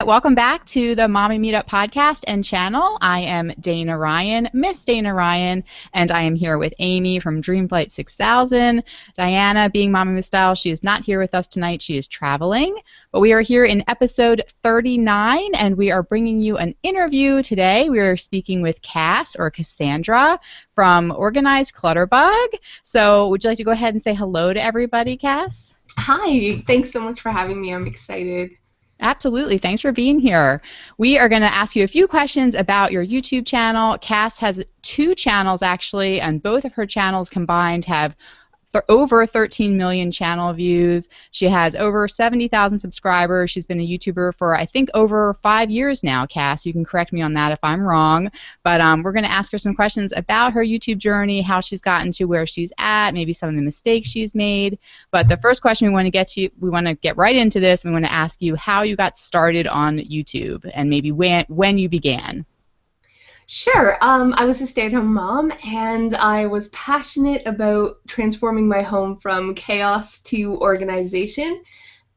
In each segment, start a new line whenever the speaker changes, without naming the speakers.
welcome back to the Mommy Meetup podcast and channel. I am Dana Ryan, Miss Dana Ryan, and I am here with Amy from Dreamflight 6000. Diana, being Mommy Miss Style, she is not here with us tonight. She is traveling, but we are here in episode 39, and we are bringing you an interview today. We are speaking with Cas, or Cassandra, from Organized ClutterBug. So would you like to go ahead and say hello to everybody, Cas?
Hi, thanks so much for having me. I'm excited.
Absolutely. Thanks for being here. We are going to ask you a few questions about your YouTube channel. Cas has 2 channels, actually, and both of her channels combined have over 13 million channel views. She has over 70,000 subscribers. She's been a YouTuber for, I think, over 5 years now, Cas. You can correct me on that if I'm wrong. But we're going to ask her some questions about her YouTube journey, how she's gotten to where she's at, maybe some of the mistakes she's made. But the first question we want to get right into this. We want to ask you how you got started on YouTube and maybe when you began.
Sure. I was a stay-at-home mom, and I was passionate about transforming my home from chaos to organization.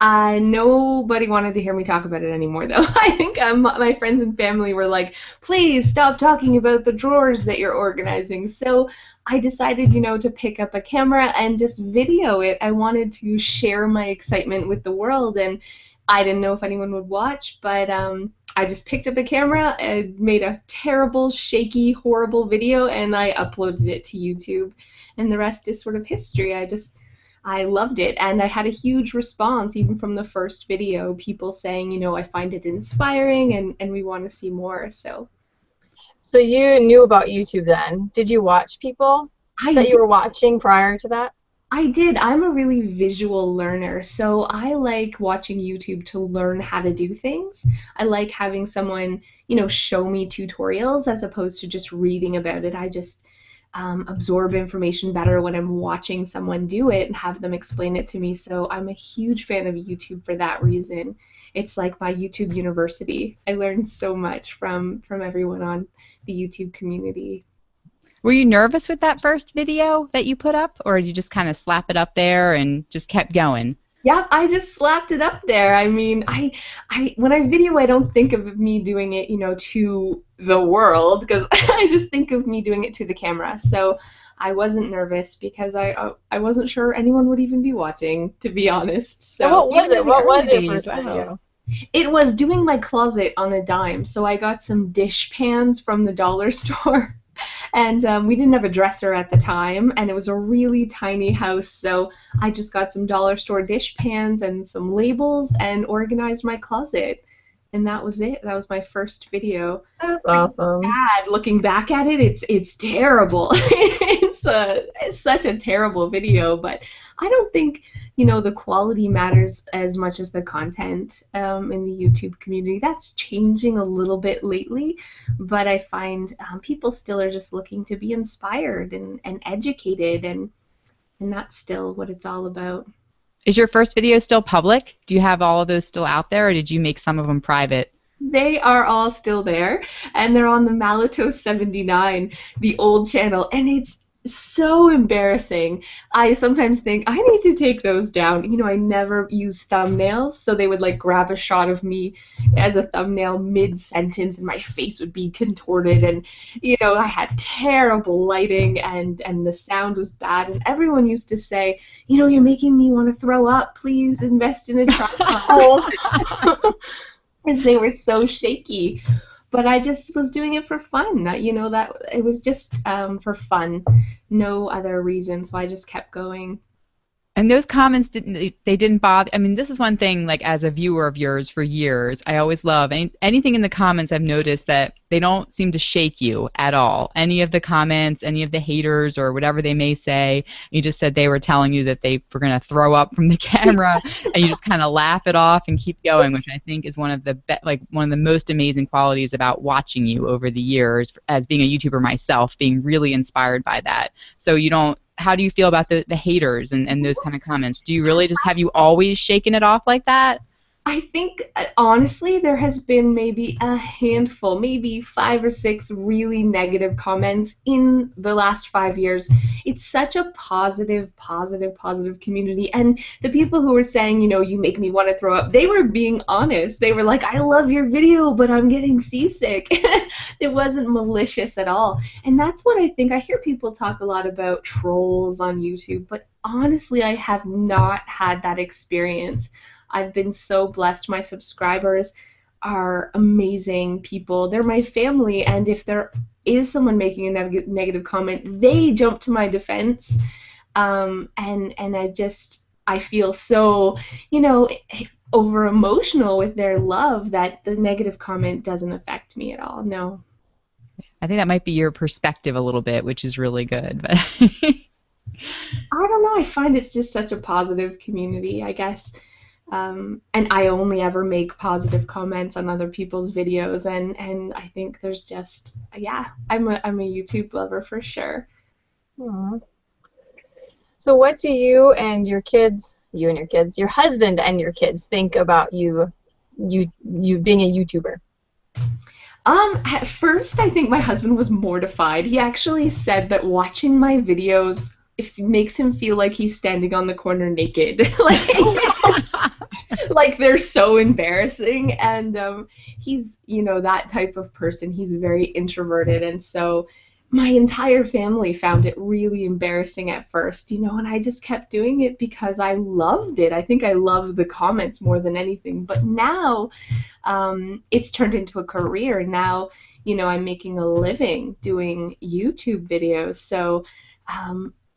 Nobody wanted to hear me talk about it anymore, though. I think my friends and family were like, please stop talking about the drawers that you're organizing. So I decided, to pick up a camera and just video it. I wanted to share my excitement with the world, and I didn't know if anyone would watch, but I just picked up a camera and made a terrible, shaky, horrible video, and I uploaded it to YouTube. And the rest is sort of history. I loved it, and I had a huge response even from the first video, people saying, I find it inspiring and we want to see more. So
you knew about YouTube then. Did you watch people that you were watching prior to that?
I did. I'm a really visual learner, so I like watching YouTube to learn how to do things. I like having someone, show me tutorials as opposed to just reading about it. I just absorb information better when I'm watching someone do it and have them explain it to me. So I'm a huge fan of YouTube for that reason. It's like my YouTube university. I learned so much from everyone on the YouTube community.
Were you nervous with that first video that you put up, or did you just kind of slap it up there and just kept going?
Yeah, I just slapped it up there. I mean, when I video, I don't think of me doing it, to the world, because I just think of me doing it to the camera. So I wasn't nervous because I wasn't sure anyone would even be watching, to be honest. So
what was it? What was your first video?
It was doing my closet on a dime. So I got some dish pans from the dollar store. And we didn't have a dresser at the time, and it was a really tiny house, so I just got some dollar store dish pans and some labels and organized my closet. And that was it. That was my first video.
That's awesome.
Looking back at it, it's terrible. It's such a terrible video, but I don't think, the quality matters as much as the content in the YouTube community. That's changing a little bit lately, but I find people still are just looking to be inspired and educated, and that's still what it's all about.
Is your first video still public? Do you have all of those still out there, or did you make some of them private?
They are all still there, and they're on the Malato 79, the old channel, and it's so embarrassing. I sometimes think I need to take those down. I never use thumbnails, so they would grab a shot of me as a thumbnail mid-sentence, and my face would be contorted, and I had terrible lighting, and the sound was bad, and everyone used to say, you're making me want to throw up. Please invest in a tripod. Because they were so shaky. But I just was doing it for fun. That it was just for fun, no other reason. So I just kept going.
And those comments didn't bother. I mean, this is one thing, as a viewer of yours for years, I always love anything in the comments. I've noticed that they don't seem to shake you at all. Any of the comments, any of the haters or whatever they may say, you just said they were telling you that they were going to throw up from the camera, and you just kind of laugh it off and keep going, which I think is one of the one of the most amazing qualities about watching you over the years as being a YouTuber myself, being really inspired by that. So you don't. How do you feel about the haters and those kind of comments? Do you really have you always shaken it off like that?
I think, honestly, there has been maybe a handful, maybe 5 or 6 really negative comments in the last 5 years. It's such a positive, positive, positive community. And the people who were saying, you make me want to throw up, they were being honest. They were like, I love your video, but I'm getting seasick. It wasn't malicious at all. And that's what I think. I hear people talk a lot about trolls on YouTube, but honestly, I have not had that experience. I've been so blessed. My subscribers are amazing people. They're my family, and if there is someone making a negative comment, they jump to my defense. And I feel so, over emotional with their love that the negative comment doesn't affect me at all. No.
I think that might be your perspective a little bit, which is really good. But
I don't know. I find it's just such a positive community, I guess. And I only ever make positive comments on other people's videos, and I think there's just, yeah, I'm a YouTube lover for sure.
Aww. So what do you and your kids, your husband and your kids think about you being a YouTuber?
At first, I think my husband was mortified. He actually said that watching my videos makes him feel like he's standing on the corner naked. Like they're so embarrassing. And he's, that type of person. He's very introverted. And so my entire family found it really embarrassing at first, and I just kept doing it because I loved it. I think I loved the comments more than anything. But now it's turned into a career. Now, I'm making a living doing YouTube videos. So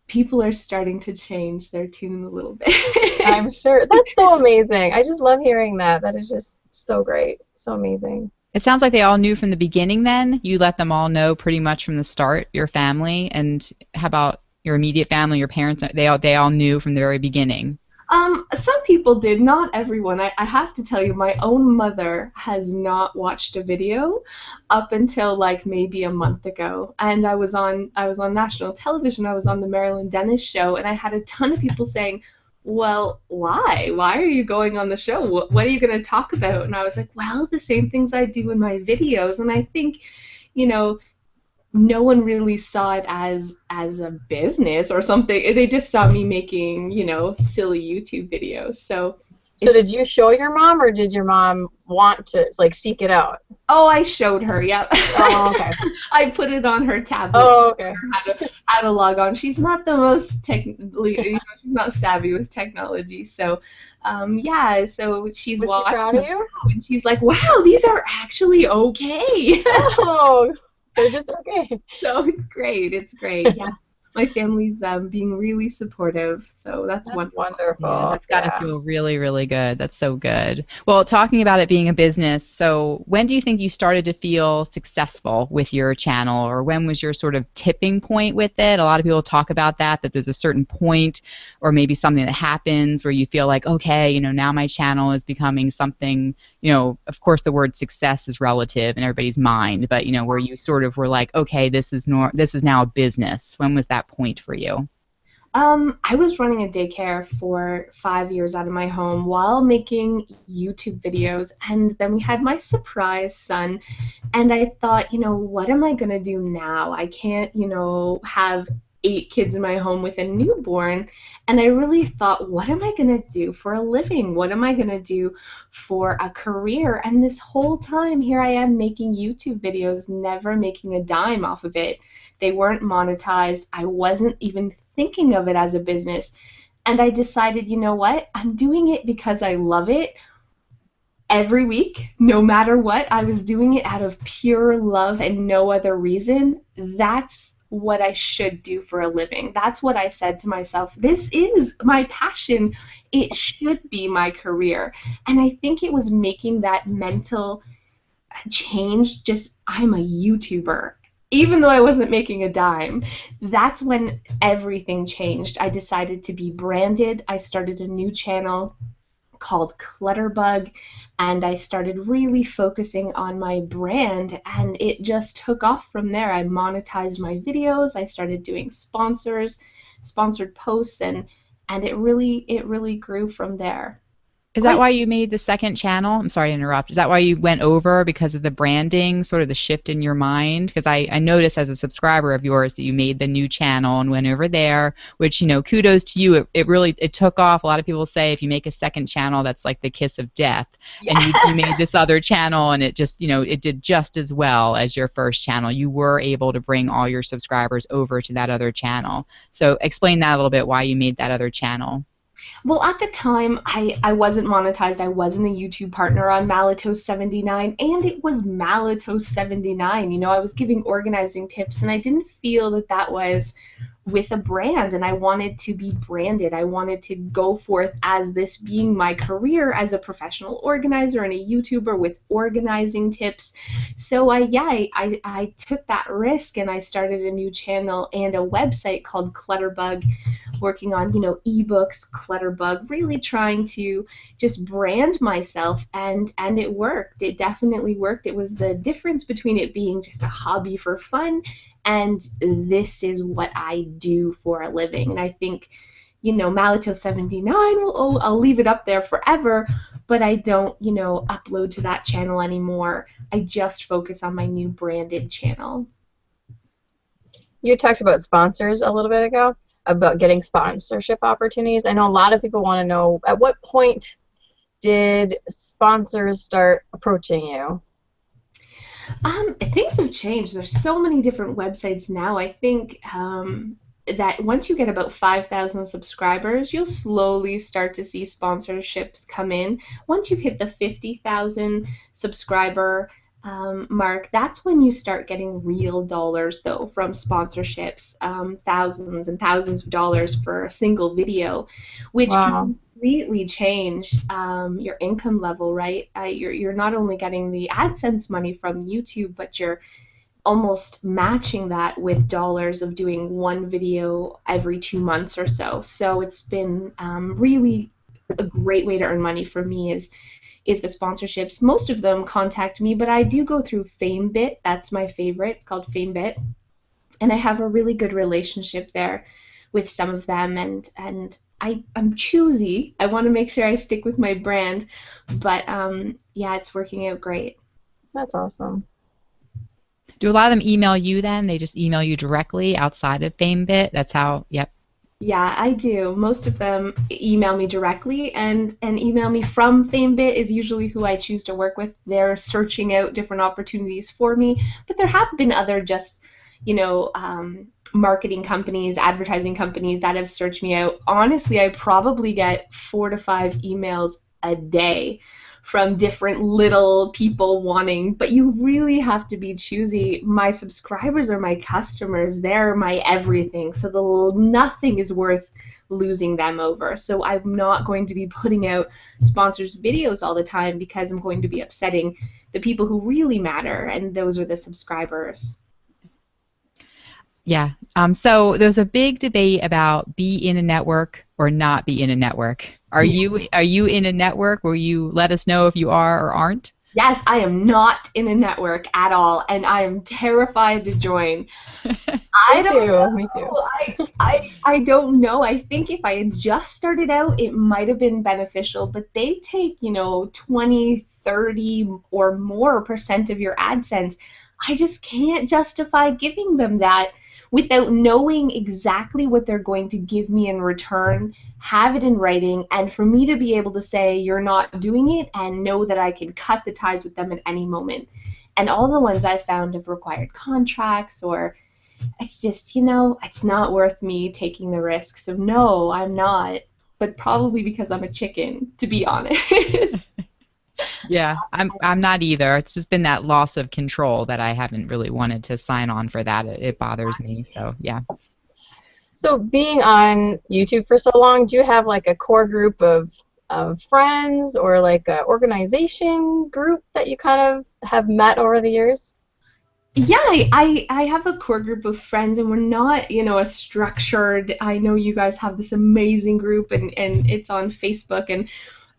people are starting to change their tune a little bit.
I'm sure. That's so amazing. I just love hearing that. That is just so great. So amazing.
it sounds like they all knew from the beginning then. You let them all know pretty much from the start, your family. And how about your immediate family, your parents? They all knew from the very beginning.
Some people did, not everyone. I have to tell you, my own mother has not watched a video up until like maybe a month ago. And I was on national television. I was on the Marilyn Dennis show, and I had a ton of people saying, well, why? Why are you going on the show? What are you going to talk about? And I was like, well, the same things I do in my videos. And I think, no one really saw it as a business or something. They just saw me making, silly YouTube videos. So
did you show your mom, or did your mom want to seek it out?
Oh, I showed her. Yep.
Oh, okay.
I put it on her tablet.
Oh, okay.
How to log on. She's not the most she's not savvy with technology. So, yeah. So she's
Was she proud of you?
And she's like, "Wow, these are actually okay."
Oh. They're just okay.
So it's great. It's great. Yeah. My family's being really supportive, so that's
wonderful.
Yeah, that's got to feel really, really good. That's so good. Well, talking about it being a business, so when do you think you started to feel successful with your channel, or when was your sort of tipping point with it? A lot of people talk about that there's a certain point or maybe something that happens where you feel like, okay, now my channel is becoming something, of course the word success is relative in everybody's mind, but, where you sort of were like, okay, this is now a business. When was that point for you?
I was running a daycare for 5 years out of my home while making YouTube videos, and then we had my surprise son, and I thought, what am I gonna do now? I can't, have 8 kids in my home with a newborn, and I really thought, what am I gonna do for a living? What am I gonna do for a career? And this whole time, here I am making YouTube videos, never making a dime off of it. They weren't monetized. I wasn't even thinking of it as a business. And I decided, you know what? I'm doing it because I love it. Every week, no matter what, I was doing it out of pure love and no other reason. That's what I should do for a living. That's what I said to myself. This is my passion. It should be my career. And I think it was making that mental change. Just, I'm a YouTuber. Even though I wasn't making a dime, that's when everything changed. I decided to be branded. I started a new channel called ClutterBug, and I started really focusing on my brand, and it just took off from there. I monetized my videos. I started doing sponsored posts, and it really grew from there.
Is that why you made the second channel? I'm sorry to interrupt. Is that why you went over because of the branding, sort of the shift in your mind? Because I noticed as a subscriber of yours that you made the new channel and went over there, which, you know, kudos to you. It really took off. A lot of people say if you make a second channel, that's like the kiss of death.
Yeah.
And you made this other channel and it just, you know, it did just as well as your first channel. You were able to bring all your subscribers over to that other channel. So explain that a little bit, why you made that other channel.
Well, at the time, I wasn't monetized. I wasn't a YouTube partner on Malatos79, and it was Malatos79. You know, I was giving organizing tips, and I didn't feel that that was with a brand, and I wanted to be branded. I wanted to go forth as this being my career as a professional organizer and a YouTuber with organizing tips. So I took that risk, and I started a new channel and a website called ClutterBug, working on, you know, ebooks, ClutterBug, really trying to just brand myself, and it worked. It definitely worked. It was the difference between it being just a hobby for fun and this is what I do for a living. And I think, you know, Malato79, I'll leave it up there forever, but I don't, you know, upload to that channel anymore. I just focus on my new branded channel.
You talked about sponsors a little bit ago, about getting sponsorship opportunities. I know a lot of people want to know, at what point did sponsors start approaching you?
Things have changed. There's so many different websites now. I think that once you get about 5,000 subscribers, you'll slowly start to see sponsorships come in. Once you've hit the 50,000 subscriber mark, that's when you start getting real dollars, though, from sponsorships, thousands and thousands of dollars for a single video, which can completely change your income level, right? You're not only getting the AdSense money from YouTube, but you're almost matching that with dollars of doing one video every 2 months or so. So it's been really a great way to earn money for me is the sponsorships. Most of them contact me, but I do go through FameBit. That's my favorite. It's called FameBit. And I have a really good relationship there with some of them, and I'm choosy. I want to make sure I stick with my brand, but yeah, it's working out great.
That's awesome.
Do a lot of them email you then? They just email you directly outside of FameBit? That's how, yep.
Yeah, I do. Most of them email me directly, and email me from FameBit is usually who I choose to work with. They're searching out different opportunities for me, but there have been other just, you know, marketing companies, advertising companies that have searched me out. Honestly, I probably get 4 to 5 emails a day from different little people wanting, but you really have to be choosy. My subscribers are my customers. They're my everything. So nothing is worth losing them over. So I'm not going to be putting out sponsors videos all the time because I'm going to be upsetting the people who really matter, and those are the subscribers.
Yeah. So there's a big debate about be in a network or not be in a network. Are you in a network? Will you let us know if you are or aren't?
Yes, I am not in a network at all, and I am terrified to join. I don't know.
Me too.
I don't know. I think if I had just started out, it might have been beneficial, but they take, you know, 20, 30 or more % of your AdSense. I just can't justify giving them that without knowing exactly what they're going to give me in return, have it in writing, and for me to be able to say you're not doing it and know that I can cut the ties with them at any moment. And all the ones I found have required contracts, or it's just, you know, it's not worth me taking the risk. So no, I'm not, but probably because I'm a chicken, to be honest.
Yeah, I'm not either. It's just been that loss of control that I haven't really wanted to sign on for that. It bothers me. So yeah.
So being on YouTube for so long, do you have like a core group of friends or like an organization group that you kind of have met over the years?
Yeah, I have a core group of friends, and we're not, you know, a structured. I know you guys have this amazing group, and it's on Facebook, and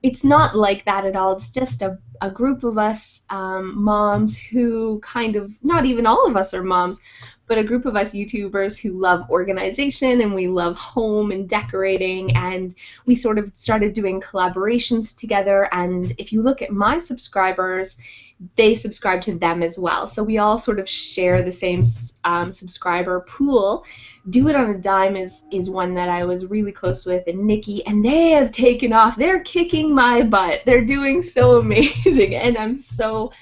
it's not like that at all. It's just a group of us moms who kind of, not even all of us are moms, but a group of us YouTubers who love organization and we love home and decorating, and we sort of started doing collaborations together. And if you look at my subscribers, they subscribe to them as well. So we all sort of share the same subscriber pool. Do It on a Dime is one that I was really close with, and Nikki, and they have taken off. They're kicking my butt. They're doing so amazing, and I'm so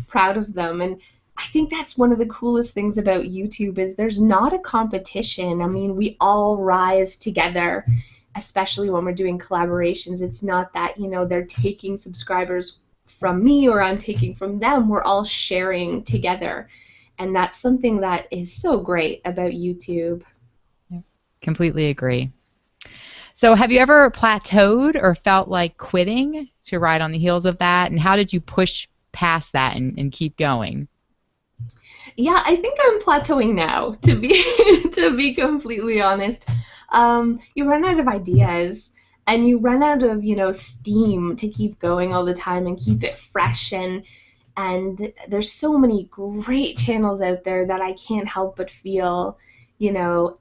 proud of them. And I think that's one of the coolest things about YouTube is there's not a competition. I mean, we all rise together, especially when we're doing collaborations. It's not that, you know, they're taking subscribers from me or I'm taking from them. We're all sharing together. And that's something that is so great about YouTube.
Completely agree. So have you ever plateaued or felt like quitting to ride on the heels of that? And how did you push past that and keep going?
Yeah, I think I'm plateauing now, to be to be completely honest. You run out of ideas and you run out of, you know, steam to keep going all the time and keep it fresh, and there's so many great channels out there that I can't help but feel, you know,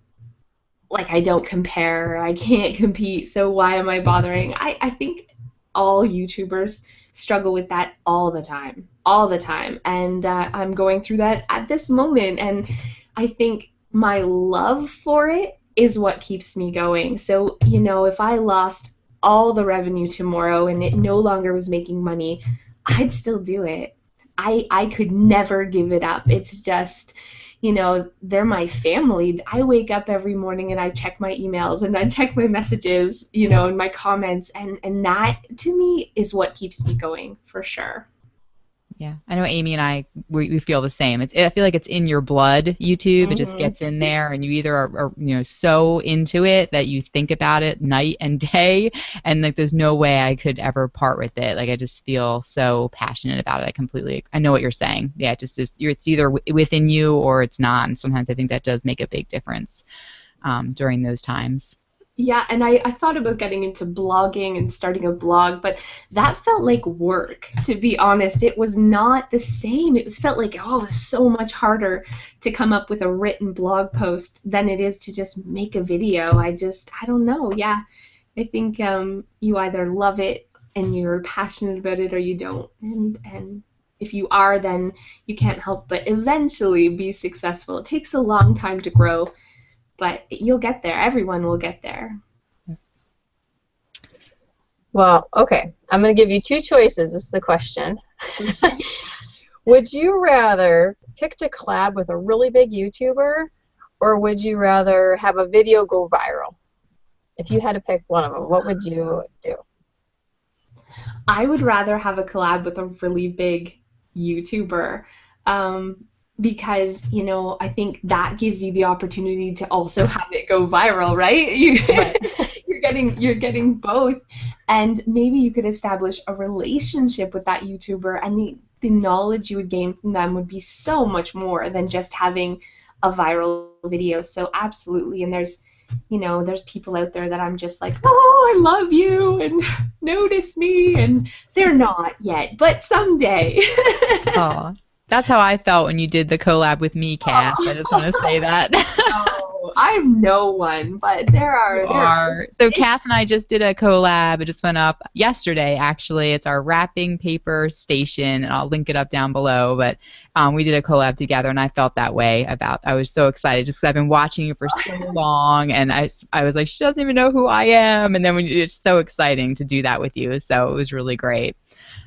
like I don't compare, I can't compete, so why am I bothering? I think all YouTubers struggle with that all the time, and I'm going through that at this moment, and I think my love for it is what keeps me going. So, you know, if I lost all the revenue tomorrow and it no longer was making money, I'd still do it. I could never give it up. It's just, you know, they're my family. I wake up every morning and I check my emails and I check my messages, you know, and my comments, and that to me is what keeps me going for sure.
Yeah, I know Amy and I, we feel the same. I feel like it's in your blood, YouTube. It just gets in there, and you either are, you know, so into it that you think about it night and day, and like there's no way I could ever part with it. Like I just feel so passionate about it. I know what you're saying. Yeah, it's either within you or it's not. And sometimes I think that does make a big difference during those times.
Yeah, and I thought about getting into blogging and starting a blog, but that felt like work, to be honest. It was not the same. It felt like, oh, it was so much harder to come up with a written blog post than it is to just make a video. I don't know. Yeah, I think you either love it and you're passionate about it or you don't. And if you are, then you can't help but eventually be successful. It takes a long time to grow, but you'll get there. Everyone will get there.
Well, okay. I'm going to give you two choices. This is the question. Would you rather pick to collab with a really big YouTuber, or would you rather have a video go viral? If you had to pick one of them, what would you do?
I would rather have a collab with a really big YouTuber. Because, you know, I think that gives you the opportunity to also have it go viral, right? You're getting both, and maybe you could establish a relationship with that YouTuber, and the knowledge you would gain from them would be so much more than just having a viral video. So absolutely, and there's people out there that I'm just like, oh, I love you, and notice me, and they're not yet, but someday.
Oh. That's how I felt when you did the collab with me, Cass. I just want to say that.
Oh, I'm no one, but there are.
So Cass and I just did a collab. It just went up yesterday, actually. It's our wrapping paper station, and I'll link it up down below. But we did a collab together, and I felt that way I was so excited just because I've been watching you for so long, and I was like, she doesn't even know who I am. And then it's so exciting to do that with you. So it was really great.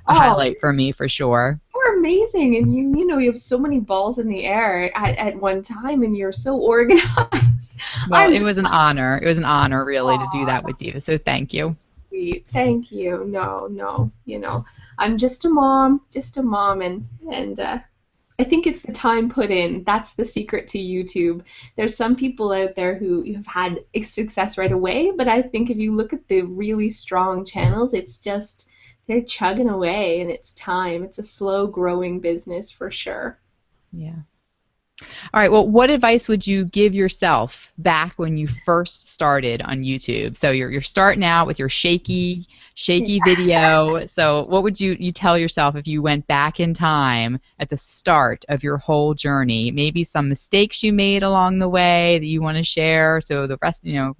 A highlight for me, for sure.
You're amazing, and you know, you have so many balls in the air at one time, and you're so organized.
Well, it was an honor. It was an honor, really, to do that with you. So thank you.
Sweet. Thank you. No, you know, I'm just a mom, and I think it's the time put in. That's the secret to YouTube. There's some people out there who have had success right away, but I think if you look at the really strong channels, it's just they're chugging away, and it's time. It's a slow-growing business for sure.
Yeah. All right, well, what advice would you give yourself back when you first started on YouTube? So you're starting out with your shaky video. So what would you tell yourself if you went back in time at the start of your whole journey? Maybe some mistakes you made along the way that you want to share so the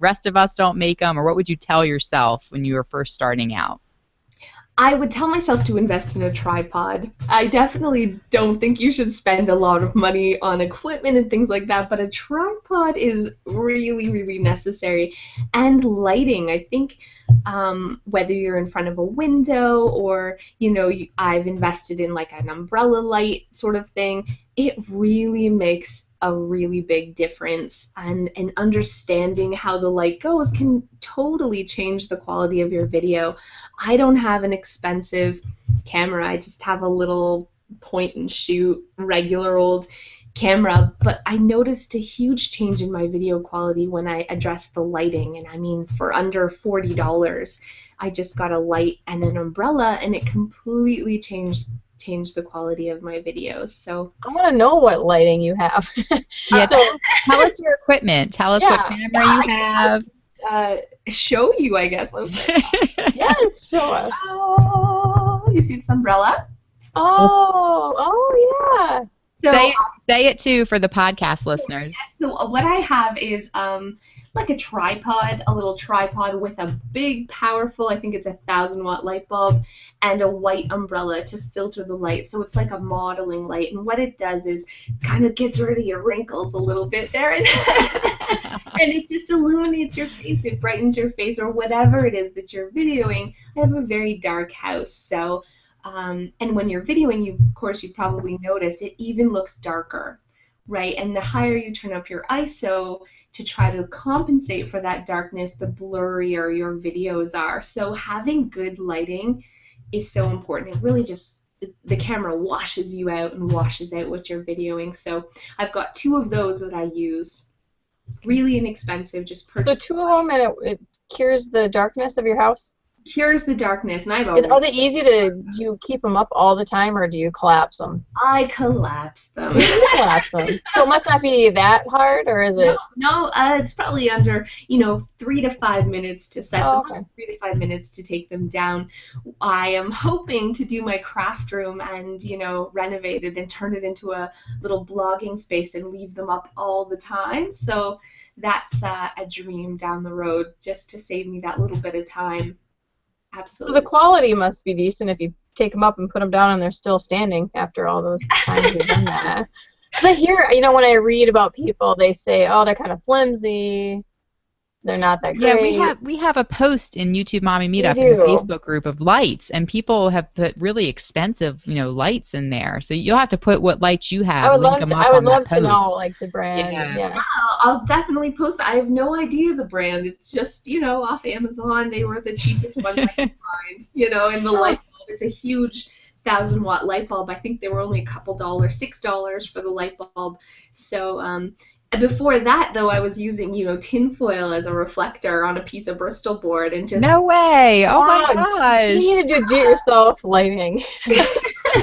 rest of us don't make them, or what would you tell yourself when you were first starting out?
I would tell myself to invest in a tripod. I definitely don't think you should spend a lot of money on equipment and things like that, but a tripod is really, really necessary. And lighting, I think whether you're in front of a window or, I've invested in like an umbrella light sort of thing, it really makes a really big difference, and understanding how the light goes can totally change the quality of your video. I don't have an expensive camera. I just have a little point and shoot regular old camera, but I noticed a huge change in my video quality when I addressed the lighting. And I mean, for under $40, I just got a light and an umbrella, and it completely changed the quality of my videos. So
I want to know what lighting you have.
Yeah, tell us your equipment. Tell us what camera you have.
Show you, I guess. Okay.
Yes, show us.
Oh, you see this umbrella?
Oh, yeah.
So,
say it too for the podcast listeners.
So what I have is like a tripod, a little tripod with a big, powerful, I think it's 1,000-watt light bulb, and a white umbrella to filter the light. So it's like a modeling light, and what it does is kind of gets rid of your wrinkles a little bit there, and it just illuminates your face. It brightens your face, or whatever it is that you're videoing. I have a very dark house, so and when you're videoing, of course, you probably noticed it even looks darker, right? And the higher you turn up your ISO to try to compensate for that darkness, the blurrier your videos are. So having good lighting is so important. It really just, the camera washes you out and washes out what you're videoing. So I've got 2 of those that I use. Really inexpensive, just purchase.
So 2 of them, and it cures the darkness of your house?
Cures the darkness, and
Are they easy do you keep them up all the time, or do you collapse them?
I collapse them.
Collapse them. So it must not be that hard, or is it?
No, it's probably under 3 to 5 minutes to set them up, 3 to 5 minutes to take them down. I am hoping to do my craft room and renovate it and turn it into a little blogging space and leave them up all the time. So that's a dream down the road, just to save me that little bit of time. Absolutely.
So the quality must be decent if you take them up and put them down and they're still standing after all those times you've done that. Because I hear, when I read about people, they say, oh, they're kind of flimsy, they're not that great.
Yeah, we have a post in YouTube Mommy Meetup in the Facebook group of lights, and people have put really expensive, lights in there. So you'll have to put what lights you have.
I would
link
love
them
to.
up
I would
on
love
that
to know,
post.
like, the brand. Yeah.
I'll definitely post that. I have no idea the brand. It's just off Amazon. They were the cheapest ones I could find. And the light bulb. It's a huge 1,000-watt light bulb. I think they were only a couple dollars, $6 for the light bulb. So before that, though, I was using, tinfoil as a reflector on a piece of Bristol board and just...
No way! Oh my gosh!
You need to do it-yourself lighting.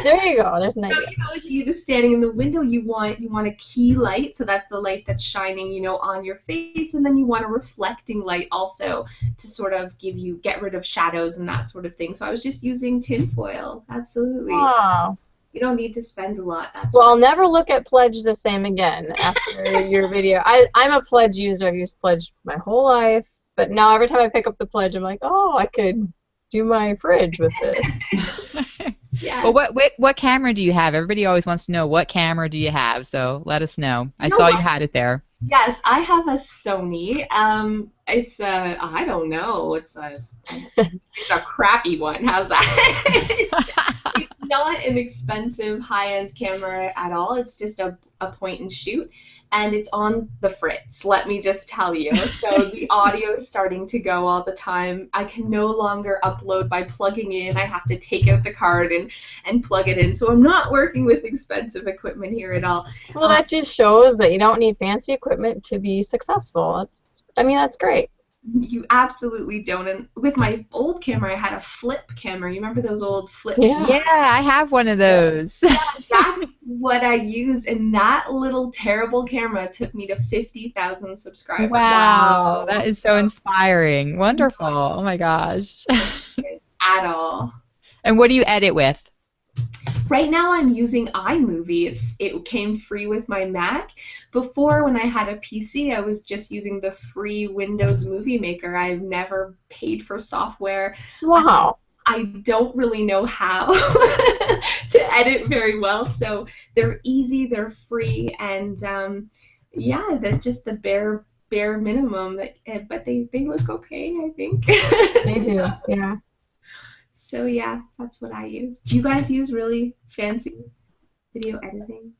There you go. There's an idea.
If you're just standing in the window, you want a key light, so that's the light that's shining, on your face, and then you want a reflecting light also to sort of get rid of shadows and that sort of thing. So I was just using tinfoil. Absolutely.
Wow.
You don't need to spend a lot.
Well, I'll never look at Pledge the same again after your video. I'm a Pledge user. I've used Pledge my whole life, but now every time I pick up the Pledge, I'm like, oh, I could do my fridge with this.
Yeah.
Well, what camera do you have? Everybody always wants to know what camera do you have, so let us know. I saw you had it there.
Yes, I have a Sony. It's I don't know. It's a crappy one. How's that? It's not an expensive high-end camera at all. It's just a point and shoot, and it's on the fritz. Let me just tell you. So the audio is starting to go all the time. I can no longer upload by plugging in. I have to take out the card and plug it in. So I'm not working with expensive equipment here at all.
Well, that just shows that you don't need fancy equipment to be successful. That's great.
You absolutely don't. And with my old camera, I had a flip camera. You remember those old flip?
Yeah.
Yeah, I have one of those.
Yeah, that's what I use, and that little terrible camera took me to 50,000 subscribers.
Wow,
Wow.
that is so inspiring. Wonderful. Oh my gosh.
At all.
And what do you edit with?
Right now I'm using iMovie. It came free with my Mac. Before, when I had a PC, I was just using the free Windows Movie Maker. I've never paid for software.
Wow.
I don't really know how to edit very well, so they're easy, they're free, and yeah, they're just the bare minimum. But they look okay, I think.
They do, yeah.
So yeah, that's what I use. Do you guys use really fancy video editing?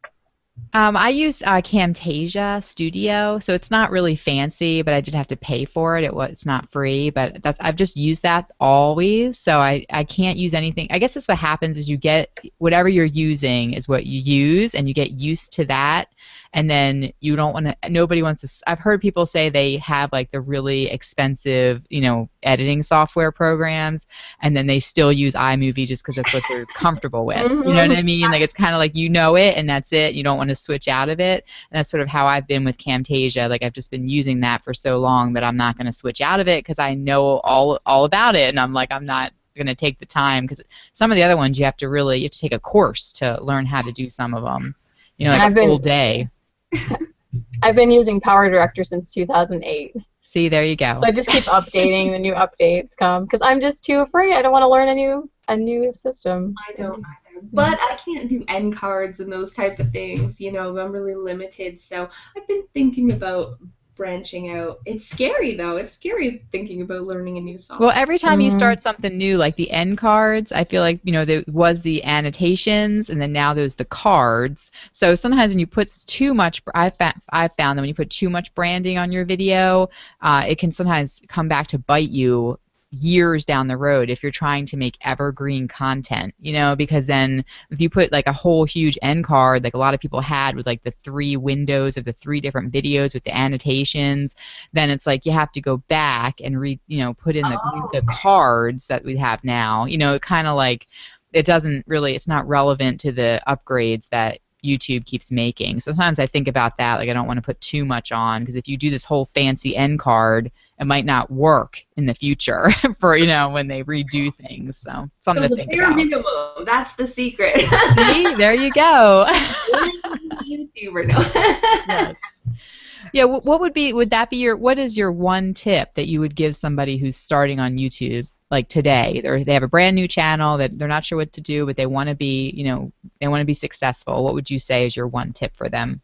I use Camtasia Studio, so it's not really fancy, but I did have to pay for it. It's not free, but I've just used that always, so I can't use anything. I guess that's what happens is you get whatever you're using is what you use, and you get used to that, and then you don't want to. Nobody wants to. I've heard people say they have like the really expensive, editing software programs, and then they still use iMovie just because that's what they're comfortable with. You know what I mean? Like it's kind of like it, and that's it. You don't want to switch out of it, and that's sort of how I've been with Camtasia. Like I've just been using that for so long that I'm not going to switch out of it because I know all about it, and I'm not going to take the time because some of the other ones you have to take a course to learn how to do some of them. Like a full day.
I've been using PowerDirector since 2008.
See, there you go.
So I just keep updating the new updates come because I'm just too afraid. I don't want to learn a new system.
I don't either. But I can't do end cards and those type of things. I'm really limited. So I've been thinking about branching out. It's scary though. It's scary thinking about learning a new software.
Well, every time you start something new, like the end cards, I feel like there was the annotations, and then now there's the cards. So sometimes when you put too much, I've found that when you put too much branding on your video, it can sometimes come back to bite you years down the road if you're trying to make evergreen content, because then if you put like a whole huge end card like a lot of people had with like the 3 windows of the 3 different videos with the annotations, then it's like you have to go back and put in the cards that we have now. Kind of like it's not relevant to the upgrades that YouTube keeps making. Sometimes I think about that, like I don't want to put too much on because if you do this whole fancy end card, it might not work in the future for when they redo things. So something to think about.
Minimum, that's the secret.
See, there you go.
YouTuber, no.
Yes. Yeah. What is your one tip that you would give somebody who's starting on YouTube? Like today, they have a brand new channel that they're not sure what to do, but they want to be, they want to be successful. What would you say is your one tip for them?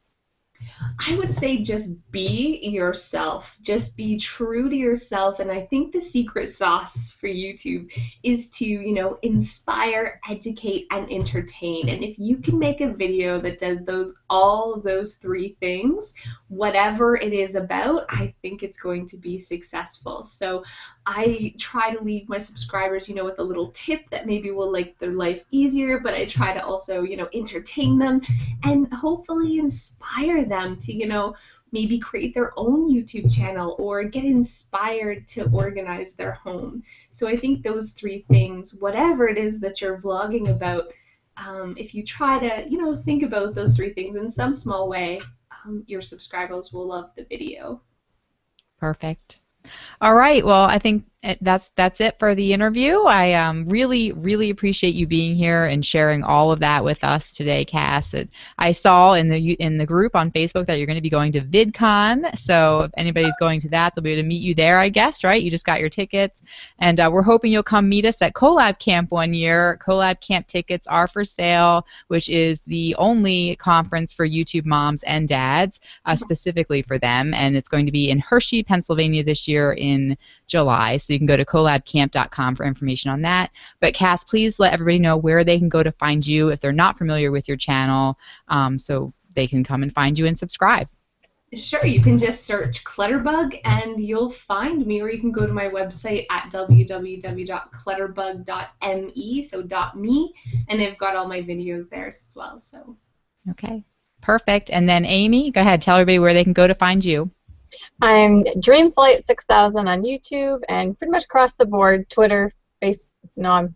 I would say just be yourself. Just be true to yourself. And I think the secret sauce for YouTube is to, inspire, educate, and entertain. And if you can make a video that does all of those 3 things, whatever it is about, I think it's going to be successful. So I try to leave my subscribers, with a little tip that maybe will make their life easier, but I try to also, entertain them and hopefully inspire them to, maybe create their own YouTube channel or get inspired to organize their home. So I think those 3 things, whatever it is that you're vlogging about, if you try to, think about those 3 things in some small way, your subscribers will love the video.
Perfect. All right. Well, I think that's it for the interview. I really, really appreciate you being here and sharing all of that with us today, Cass. I saw in the group on Facebook that you're going to be going to VidCon. So if anybody's going to that, they'll be able to meet you there, I guess, right? You just got your tickets. And we're hoping you'll come meet us at Collab Camp one year. Collab Camp tickets are for sale, which is the only conference for YouTube moms and dads, specifically for them. And it's going to be in Hershey, Pennsylvania this year in July. So you can go to collabcamp.com for information on that. But Cass, please let everybody know where they can go to find you if they're not familiar with your channel, so they can come and find you and subscribe.
Sure, you can just search ClutterBug and you'll find me, or you can go to my website at www.clutterbug.me, so .me, and I've got all my videos there as well. So. Okay.
Perfect. And then Amy, go ahead, tell everybody where they can go to find you.
I'm Dreamflight6000 on YouTube and pretty much across the board, Twitter, Facebook, I'm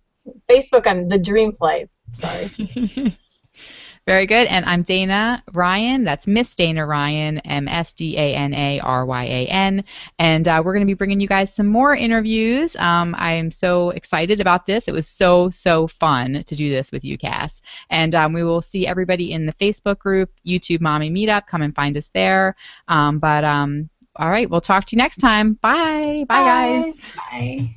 the Dreamflights. Sorry.
Very good. And I'm Dana Ryan. That's Miss Dana Ryan, MsDanaRyan. And we're going to be bringing you guys some more interviews. I am so excited about this. It was so, so fun to do this with you, Cass. And we will see everybody in the Facebook group, YouTube Mommy Meetup. Come and find us there. All right, we'll talk to you next time. Bye. Bye, guys.
Bye.